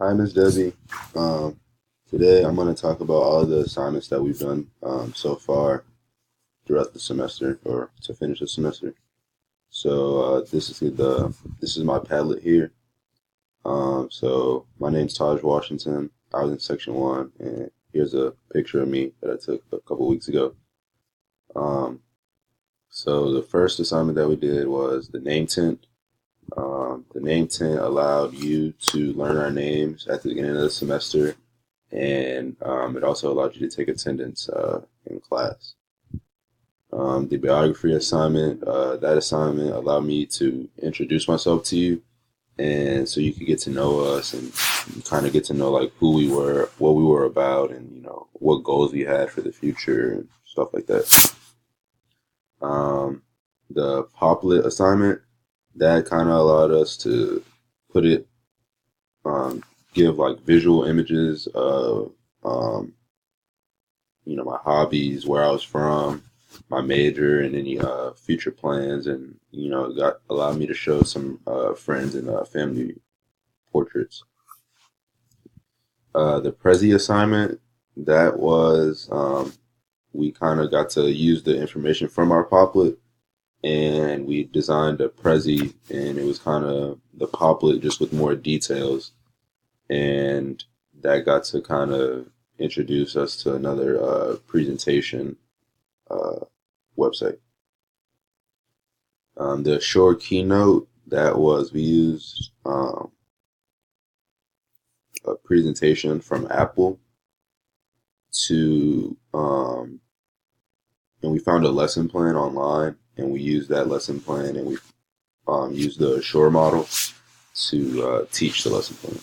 Hi, Miss Debbie. Um, Today I'm going to talk about all the assignments that we've done so far throughout the semester or to finish the semester. This is my Padlet here. So my name's Tahj Washington. I was in section one, and here's a picture of me that I took a couple weeks ago. Um, so the first assignment that we did was the name tent. The name tent allowed you to learn our names at the beginning of the semester, and it also allowed you to take attendance in class. The biography assignment, that assignment allowed me to introduce myself to you, and so you could get to know us and kind of get to know like who we were, what we were about, and what goals we had for the future and stuff like that. Um, the Padlet assignment that kind of allowed us to put it, um, give like visual images of my hobbies, where I was from, my major, and any future plans, and got allowed me to show some friends and family portraits. The Prezi assignment that was we kind of got to use the information from our Padlet, and we designed a Prezi, and it was kind of the Padlet just with more details, and that got to kind of introduce us to another presentation uh, website. The short keynote that was we used a presentation from Apple to and we found a lesson plan online, and we used that lesson plan, and we used the Shore model to teach the lesson plan.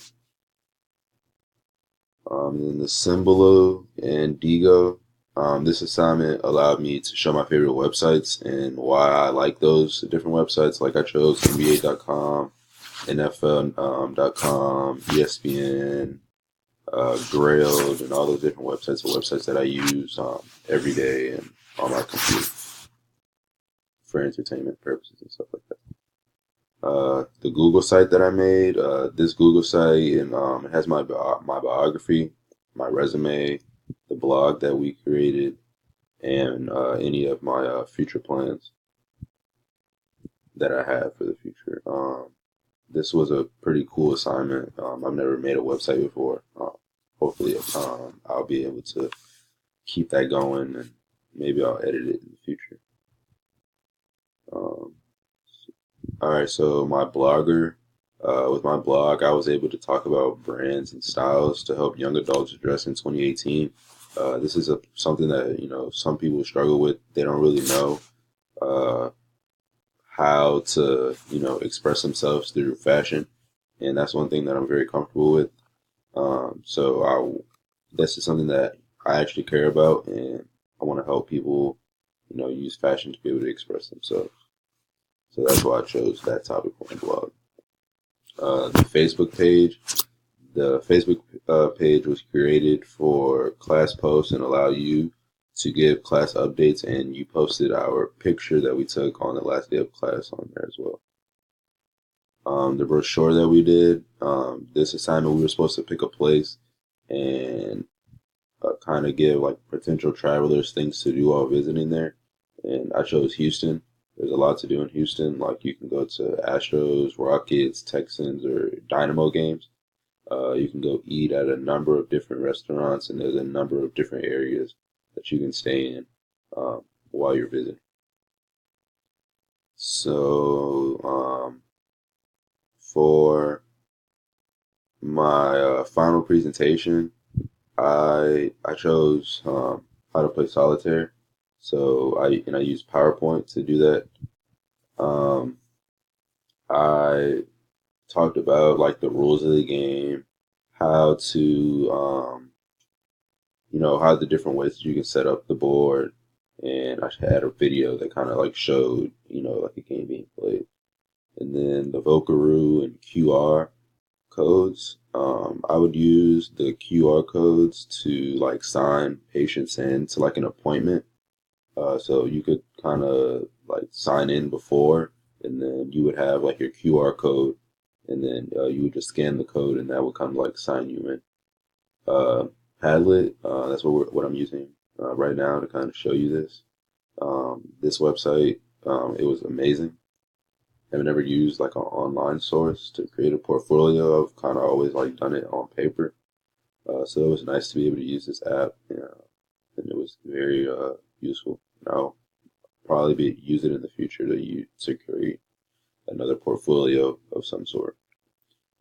Then the Symbolo and Digo. This assignment allowed me to show my favorite websites and why I like those different websites. Like I chose NBA.com, NFL.com, ESPN, Grailed, and all those different websites are websites that I use every day and on my computer for entertainment purposes and stuff like that. The Google site that I made, this Google site, and it has my biography, my resume, the blog that we created, and any of my future plans that I have for the future. This was a pretty cool assignment. I've never made a website before. Hopefully, I'll be able to keep that going, and maybe I'll edit it in the future. Um, all right, so with my blog, I was able to talk about brands and styles to help young adults dress in 2018. This is something that some people struggle with. They don't really know uh, how to express themselves through fashion, and that's one thing that I'm very comfortable with. This is something that I actually care about, and I want to help people use fashion to be able to express themselves. So that's why I chose that topic for my blog. The Facebook page. The Facebook page was created for class posts and allow you to give class updates, and you posted our picture that we took on the last day of class on there as well. The brochure that we did, this assignment we were supposed to pick a place and kind of give like potential travelers things to do while visiting there, and I chose Houston. There's a lot to do in Houston. Like you can go to Astros, Rockets, Texans, or Dynamo games. You can go eat at a number of different restaurants, and there's a number of different areas that you can stay in while you're visiting. So for my final presentation, I chose how to play solitaire. So I use PowerPoint to do that. Um, I talked about like the rules of the game, how to how the different ways that you can set up the board, and I had a video that kind of like showed like a game being played, and then the Vocaroo and QR codes. I would use the QR codes to like sign patients in to like an appointment. So you could kind of like sign in before, and then you would have like your QR code, and then you would just scan the code, and that would kind of like sign you in. Uh, Padlet, that's what I'm using right now to kind of show you this. This website, it was amazing. I've never used like an online source to create a portfolio. I've kind of always like done it on paper. So it was nice to be able to use this app, and it was very useful. And I'll probably use it in the future to create another portfolio of some sort.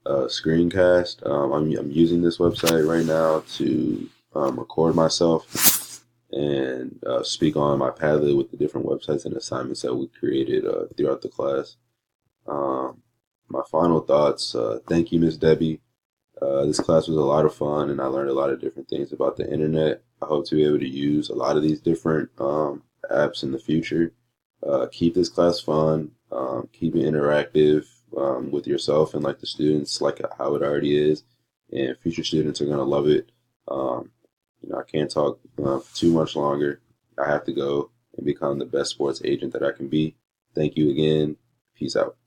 Screencast. I'm using this website right now to record myself and speak on my Padlet with the different websites and assignments that we created throughout the class. Um, my final thoughts. Thank you, Miss Debbie. This class was a lot of fun, and I learned a lot of different things about the internet. I hope to be able to use a lot of these different apps in the future. Keep this class fun. Keep it interactive with yourself and like the students, like how it already is. And future students are gonna love it. Um, I can't talk for too much longer. I have to go and become the best sports agent that I can be. Thank you again. Peace out.